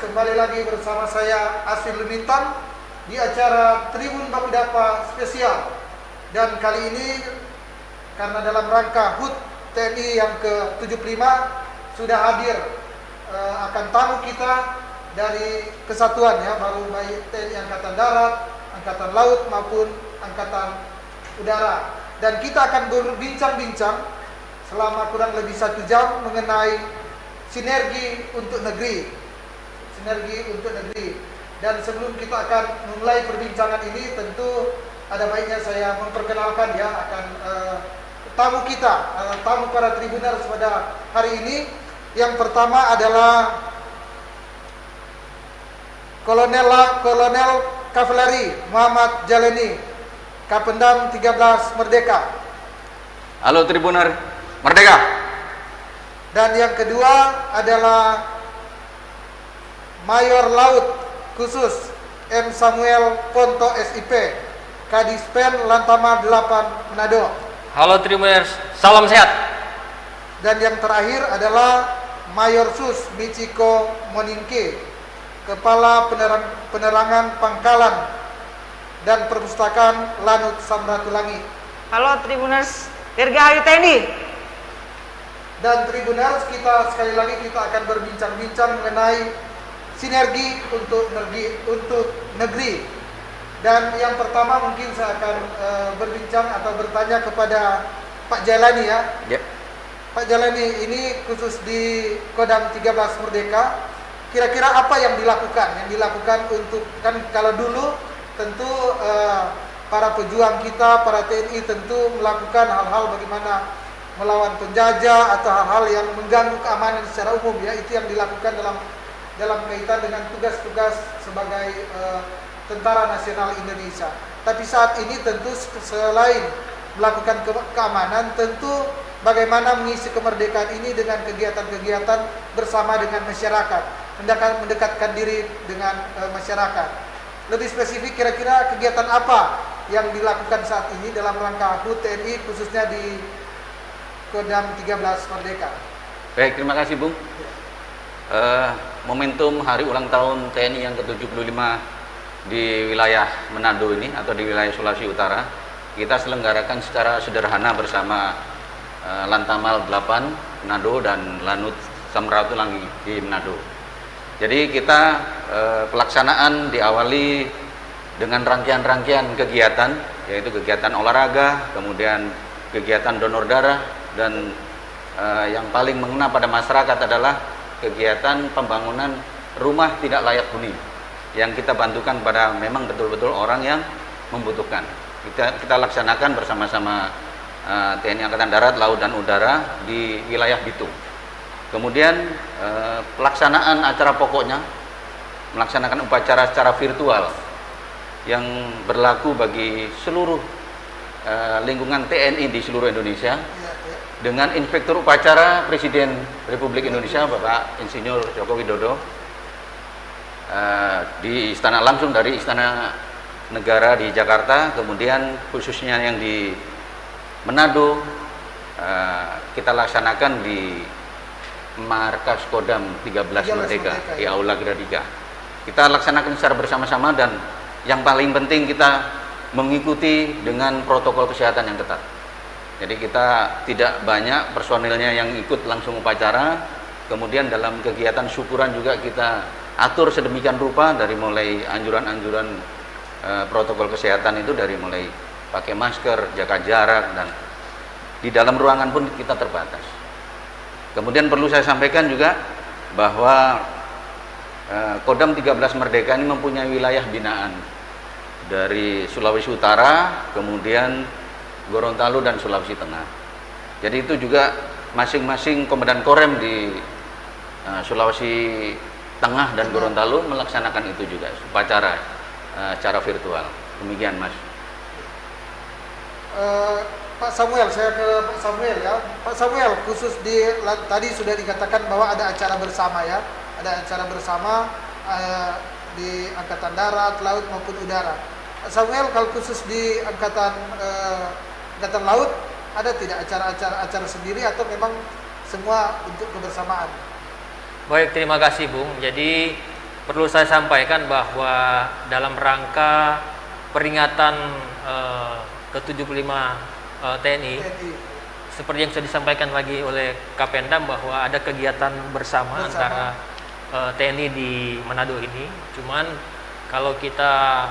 kembali lagi bersama saya Aswin Lumintan di acara Tribun Bakudapa spesial. Dan kali ini karena dalam rangka HUT TNI yang ke-75 sudah hadir akan tamu kita dari kesatuan ya, baru baik TNI Angkatan Darat, Angkatan Laut maupun Angkatan Udara. Dan kita akan berbincang-bincang selama kurang lebih 1 jam mengenai sinergi untuk negeri. Dan sebelum kita akan memulai perbincangan ini, tentu ada baiknya saya memperkenalkan ya akan tamu kita, tamu para tribuners pada hari ini. Yang pertama adalah Kolonel Kavaleri Muhammad Jalani, Kapendam 13 Merdeka. Halo Tribuner, Merdeka. Dan yang kedua adalah Mayor Laut Khusus M. Samuel Ponto SIP, Kadispen Lantamal 8 Manado. Halo Tribuners, salam sehat. Dan yang terakhir adalah Mayor Sus Michiko Moninke, Kepala Penerangan Pangkalan dan Perpustakaan Lanut Samratulangi. Halo Tribuners, Dirgahayu TNI. Dan Tribuners, kita sekali lagi kita akan berbincang-bincang mengenai sinergi untuk negeri. Dan yang pertama mungkin saya akan berbincang atau bertanya kepada Pak Jalani ya. Yep. Pak Jalani, ini khusus di Kodam 13 Merdeka, kira-kira apa yang dilakukan? Yang dilakukan untuk, kan kalau dulu tentu para pejuang kita, para TNI tentu melakukan hal-hal bagaimana melawan penjajah atau hal-hal yang mengganggu keamanan secara umum ya. Itu yang dilakukan dalam kaitan dengan tugas-tugas sebagai Tentara Nasional Indonesia. Tapi saat ini tentu selain melakukan keamanan, tentu bagaimana mengisi kemerdekaan ini dengan kegiatan-kegiatan bersama dengan masyarakat, mendekatkan diri dengan masyarakat. Lebih spesifik, kira-kira kegiatan apa yang dilakukan saat ini dalam rangka HUT TNI khususnya di Kodam 13 Merdeka. Baik, terima kasih Bung. Momentum hari ulang tahun TNI yang ke-75 di wilayah Manado ini atau di wilayah Sulawesi Utara, kita selenggarakan secara sederhana bersama Lantamal 8 Manado dan Lanut Samratulangi di Manado. Jadi kita pelaksanaan diawali dengan rangkaian-rangkaian kegiatan, yaitu kegiatan olahraga, kemudian kegiatan donor darah, dan yang paling mengena pada masyarakat adalah kegiatan pembangunan rumah tidak layak huni yang kita bantukan pada memang betul-betul orang yang membutuhkan. Kita laksanakan bersama-sama TNI Angkatan Darat, Laut dan Udara di wilayah Bitung. Kemudian pelaksanaan acara pokoknya, melaksanakan upacara secara virtual yang berlaku bagi seluruh lingkungan TNI di seluruh Indonesia, dengan Inspektur Upacara Presiden Republik Indonesia Bapak Insinyur Joko Widodo di istana, langsung dari Istana Negara di Jakarta. Kemudian khususnya yang di Manado kita laksanakan di markas Kodam 13 Merdeka di Aula Gradika. Kita laksanakan secara bersama-sama, dan yang paling penting kita mengikuti dengan protokol kesehatan yang ketat. Jadi kita tidak banyak personilnya yang ikut langsung upacara. Kemudian dalam kegiatan syukuran juga kita atur sedemikian rupa, dari mulai anjuran-anjuran protokol kesehatan itu, dari mulai pakai masker, jaga jarak, dan di dalam ruangan pun kita terbatas. Kemudian perlu saya sampaikan juga bahwa Kodam 13 Merdeka ini mempunyai wilayah binaan dari Sulawesi Utara, kemudian Gorontalo dan Sulawesi Tengah. Jadi itu juga masing-masing komandan korem di Sulawesi Tengah dan Gorontalo melaksanakan itu juga upacara secara virtual. Demikian Mas. Pak Samuel, saya ke Pak Samuel ya. Pak Samuel, khusus tadi sudah dikatakan bahwa ada acara bersama ya, ada acara bersama di Angkatan Darat, Laut maupun Udara. Pak Samuel, kalau khusus di Angkatan Laut, ada tidak acara sendiri atau memang semua untuk kebersamaan? Baik, terima kasih Bung. Jadi perlu saya sampaikan bahwa dalam rangka peringatan ke-75 TNI, seperti yang sudah disampaikan lagi oleh Kapendam bahwa ada kegiatan bersama antara TNI di Manado ini. Cuman kalau kita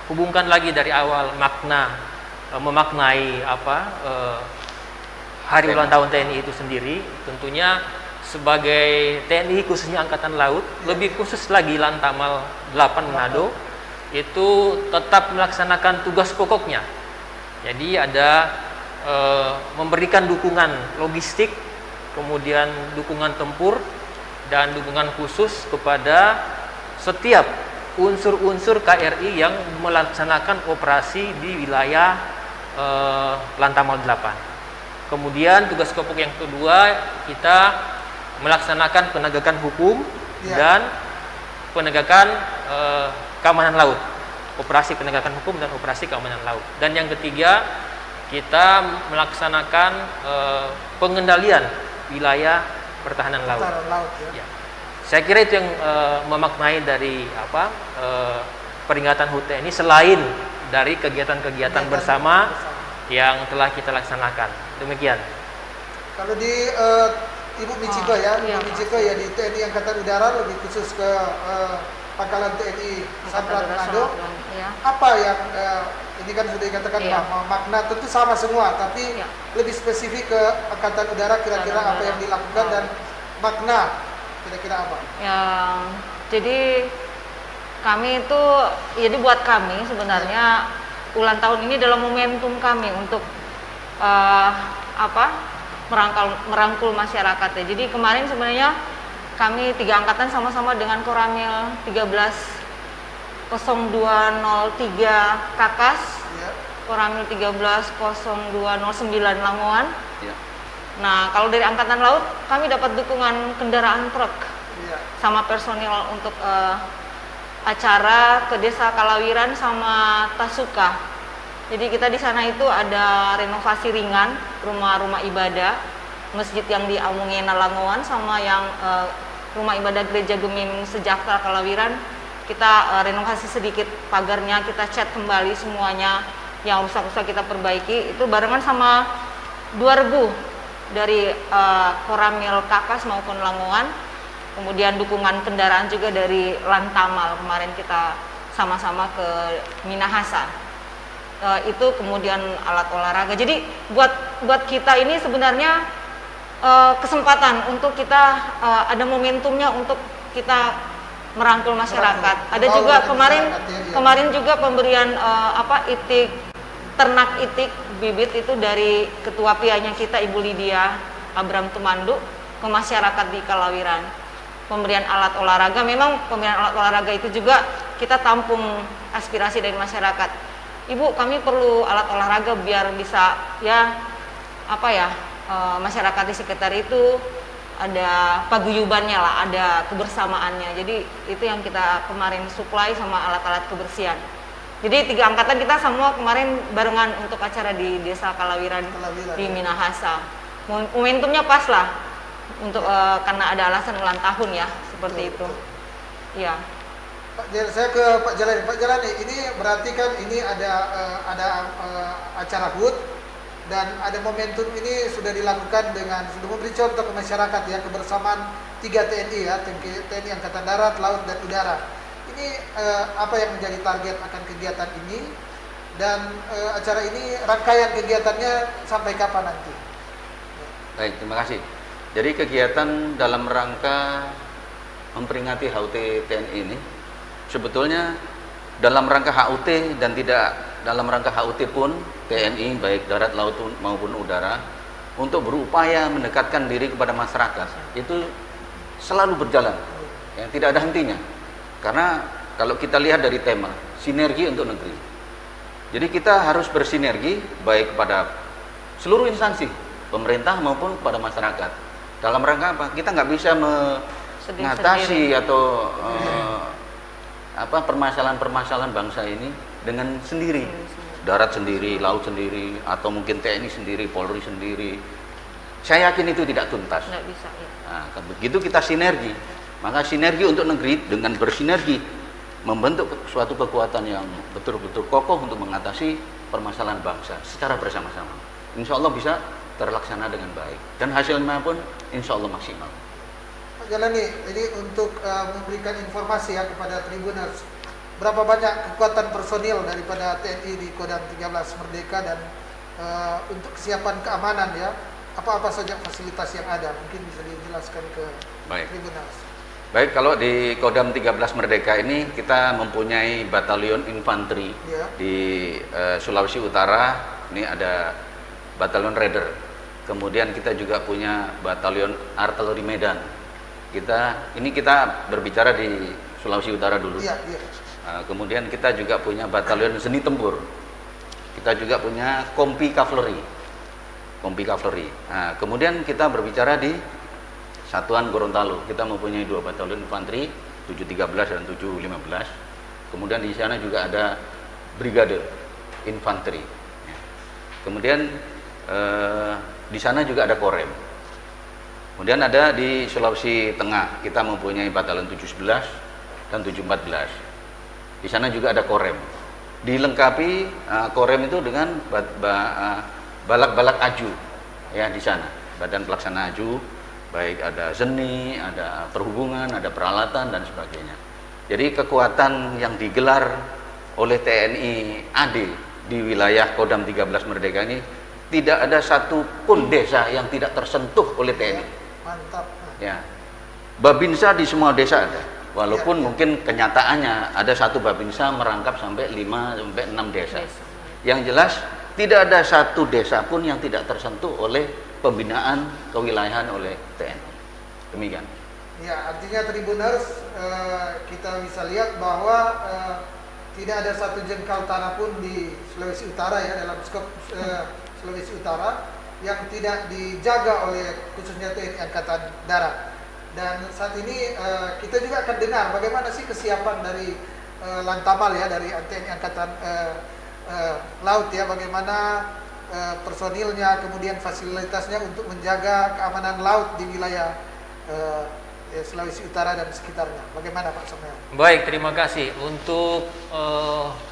hubungkan lagi dari awal memaknai hari ulang tahun TNI itu sendiri, tentunya sebagai TNI khususnya Angkatan Laut, lebih khusus lagi Lantamal 8 Manado, itu tetap melaksanakan tugas pokoknya. Jadi ada memberikan dukungan logistik, kemudian dukungan tempur, dan dukungan khusus kepada setiap unsur-unsur KRI yang melaksanakan operasi di wilayah Lantamal 8. Kemudian tugas pokok yang kedua, kita melaksanakan penegakan hukum dan penegakan keamanan laut, operasi penegakan hukum dan operasi keamanan laut. Dan yang ketiga, kita melaksanakan pengendalian wilayah pertahanan laut. Ya. Saya kira itu yang memaknai dari peringatan HUT TNI, selain dari kegiatan-kegiatan bersama yang telah kita laksanakan. Demikian. Kalau di Ibu Michiko Ibu Michiko ya, di TNI Angkatan Udara lebih khusus ke Pangkalan TNI Samrat Manado. Apa yang ini kan sudah dikatakan bahwa makna tentu sama semua, tapi lebih spesifik ke Angkatan Udara, kira-kira apa yang dilakukan dan makna kira-kira apa? Ya, jadi kami itu, jadi buat kami sebenarnya ulang tahun ini dalam momentum kami untuk merangkul masyarakat ya. Jadi kemarin sebenarnya kami 3 angkatan sama-sama dengan Koramil 130203 Kakas, Koramil 130209 Lamongan. Nah, kalau dari Angkatan Laut kami dapat dukungan kendaraan truk sama personil untuk acara ke Desa Kalawiran sama Tasuka. Jadi kita di sana itu ada renovasi ringan rumah-rumah ibadah, masjid yang di Amungena Lamongan sama yang rumah ibadah Gereja Gemim Sejahtera Kalawiran. Kita renovasi sedikit pagarnya, kita cat kembali semuanya, yang rusak-rusak kita perbaiki. Itu barengan sama 2000 dari Koramil Kakas maupun Lamongan. Kemudian dukungan kendaraan juga dari Lantamal, kemarin kita sama-sama ke Minahasa. Itu kemudian alat olahraga. Jadi buat kita ini sebenarnya kesempatan untuk kita ada momentumnya untuk kita merangkul masyarakat. Ada juga kemarin juga pemberian itik ternak itik bibit itu dari ketua PIA-nya kita Ibu Lydia Abram Tumandu ke masyarakat di Kalawiran. Pemberian alat olahraga, memang pemberian alat olahraga itu juga kita tampung aspirasi dari masyarakat. Ibu, kami perlu alat olahraga biar bisa masyarakat di sekitar itu ada paguyubannya lah, ada kebersamaannya. Jadi itu yang kita kemarin supply sama alat-alat kebersihan. Jadi 3 angkatan kita semua kemarin barengan untuk acara di Desa Kalawiran di Minahasa. Momentumnya pas lah untuk karena ada alasan ulang tahun ya, seperti itu. Iya. Saya ke Pak Jalani. Pak Jalani, ini berarti kan ini ada acara HUT dan ada momentum ini sudah dilakukan dengan sudah memberi contoh ke masyarakat ya, kebersamaan 3 TNI ya, TNI Angkatan Darat, Laut dan Udara. Ini apa yang menjadi target akan kegiatan ini dan acara ini rangkaian kegiatannya sampai kapan nanti? Baik, terima kasih. Jadi kegiatan dalam rangka memperingati HUT TNI ini sebetulnya dalam rangka HUT dan tidak dalam rangka HUT pun TNI baik darat, laut maupun udara untuk berupaya mendekatkan diri kepada masyarakat itu selalu berjalan, ya, tidak ada hentinya. Karena kalau kita lihat dari tema sinergi untuk negeri, jadi kita harus bersinergi baik kepada seluruh instansi pemerintah maupun kepada masyarakat. Dalam rangka apa? Kita nggak bisa mengatasi atau permasalahan-permasalahan bangsa ini dengan sendiri, darat sendiri, laut sendiri, atau mungkin TNI sendiri, Polri sendiri. Saya yakin itu tidak tuntas. Nggak bisa, ya. Nah, begitu kita sinergi, Maka sinergi untuk negeri dengan bersinergi membentuk suatu kekuatan yang betul-betul kokoh untuk mengatasi permasalahan bangsa secara bersama-sama. Insya Allah bisa terlaksana dengan baik dan hasilnya pun insya Allah maksimal. Pak Jalani, ini untuk memberikan informasi ya kepada Tribuners, berapa banyak kekuatan personil daripada TNI di Kodam 13 Merdeka dan untuk kesiapan keamanan ya, apa-apa saja fasilitas yang ada, mungkin bisa dijelaskan ke Tribuners. Baik, kalau di Kodam 13 Merdeka ini kita mempunyai batalion infanteri di Sulawesi Utara. Ini ada batalion Raider. Kemudian kita juga punya batalion artileri Medan. Kita berbicara di Sulawesi Utara dulu. Kemudian kita juga punya batalion seni tempur. Kita juga punya kompi kavaleri. Nah, kemudian kita berbicara di Satuan Gorontalo, kita mempunyai 2 batalion infanteri, 713 dan 715. Kemudian di sana juga ada brigade infanteri. Kemudian di sana juga ada Korem. Kemudian ada di Sulawesi Tengah, kita mempunyai batalion 711 dan 714. Di sana juga ada Korem. Dilengkapi Korem itu dengan balak-balak aju ya di sana, badan pelaksana aju. Baik ada seni, ada perhubungan, ada peralatan dan sebagainya. Jadi kekuatan yang digelar oleh TNI AD di wilayah Kodam 13 Merdeka ini tidak ada satupun desa yang tidak tersentuh oleh TNI. Mantap. Ya, Babinsa di semua desa ada. Walaupun mungkin kenyataannya ada satu Babinsa merangkap sampai 5 sampai 6 desa. Yang jelas tidak ada satu desa pun yang tidak tersentuh oleh pembinaan kewilayahan oleh TNI. Demikian. Ya, artinya Tribuners, kita bisa lihat bahwa tidak ada satu jengkal tanah pun di Sulawesi Utara ya, dalam skop Sulawesi Utara yang tidak dijaga oleh khususnya TNI Angkatan Darat. Dan saat ini kita juga akan dengar bagaimana sih kesiapan dari Lantamal ya, dari TNI Angkatan Laut ya, bagaimana personilnya, kemudian fasilitasnya untuk menjaga keamanan laut di wilayah Sulawesi Utara dan sekitarnya. Bagaimana Pak Samuel? Baik, terima kasih. Untuk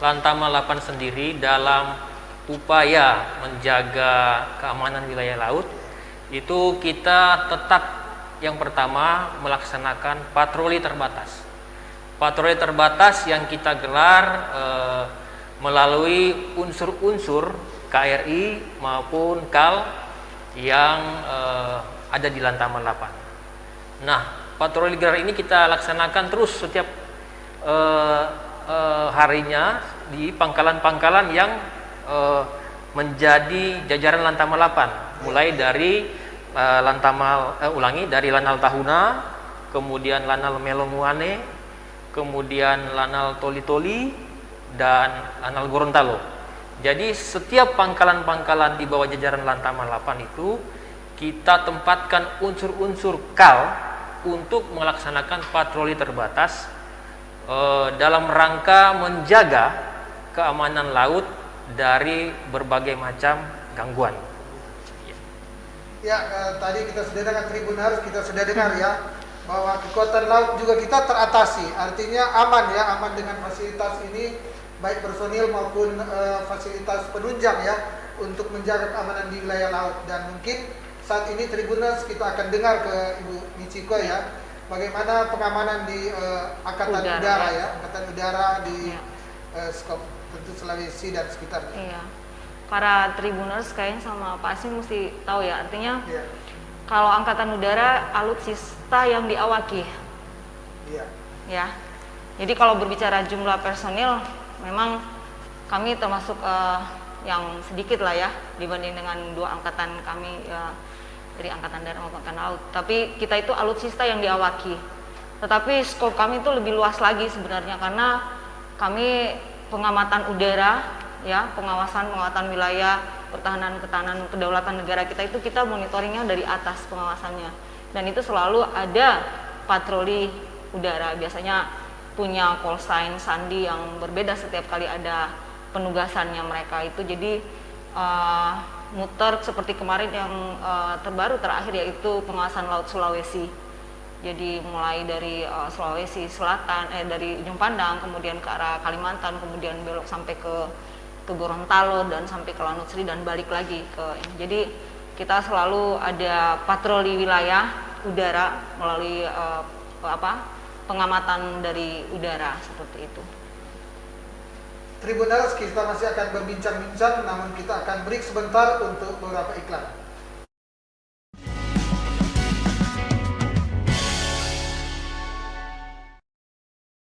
Lantamal 8 sendiri dalam upaya menjaga keamanan wilayah laut, itu kita tetap yang pertama melaksanakan patroli terbatas. Patroli terbatas yang kita gelar melalui unsur-unsur KRI maupun KAL yang ada di Lantamal 8. Nah, patroli gelar ini kita laksanakan terus setiap harinya di pangkalan-pangkalan yang menjadi jajaran Lantamal 8, mulai dari dari Lanal Tahuna, kemudian Lanal Melonguane, kemudian Lanal Toli-Toli dan Lanal Gorontalo. Jadi setiap pangkalan-pangkalan di bawah jajaran Lantamal 8 itu kita tempatkan unsur-unsur KAL untuk melaksanakan patroli terbatas dalam rangka menjaga keamanan laut dari berbagai macam gangguan. Ya, tadi kita sudah dengar Tribuners, kita sudah dengar ya bahwa kekuatan laut juga kita teratasi, artinya aman ya, aman dengan fasilitas ini, baik personil maupun fasilitas penunjang ya, untuk menjaga keamanan di wilayah laut. Dan mungkin saat ini Tribuners kita akan dengar ke Ibu Michiko ya, bagaimana pengamanan di Angkatan Udara ya, Angkatan Udara di skop tentu Sulawesi dan sekitarnya. Iya. Para Tribuners kayaknya sama Pak Asim mesti tahu ya, artinya kalau Angkatan Udara alutsista yang diawaki. Iya. Ya. Jadi kalau berbicara jumlah personil, memang kami termasuk yang sedikit lah ya dibanding dengan 2 angkatan kami ya, dari Angkatan Darat maupun Angkatan Laut. Tapi kita itu alutsista yang diawaki. Tetapi skop kami itu lebih luas lagi sebenarnya, karena kami pengamatan udara ya, pengawasan wilayah, pertahanan kedaulatan negara kita itu kita monitoringnya dari atas pengawasannya. Dan itu selalu ada patroli udara, biasanya punya call sign sandi yang berbeda setiap kali ada penugasannya mereka itu. Jadi muter seperti kemarin yang terbaru terakhir yaitu pengawasan Laut Sulawesi. Jadi mulai dari Sulawesi Selatan, dari Ujung Pandang, kemudian ke arah Kalimantan, kemudian belok sampai ke Gorontalo dan sampai ke Lanut Sri dan balik lagi ke ini. Jadi kita selalu ada patroli wilayah udara melalui pengamatan dari udara seperti itu. Tribuners, kita masih akan berbincang-bincang, namun kita akan break sebentar untuk beberapa iklan.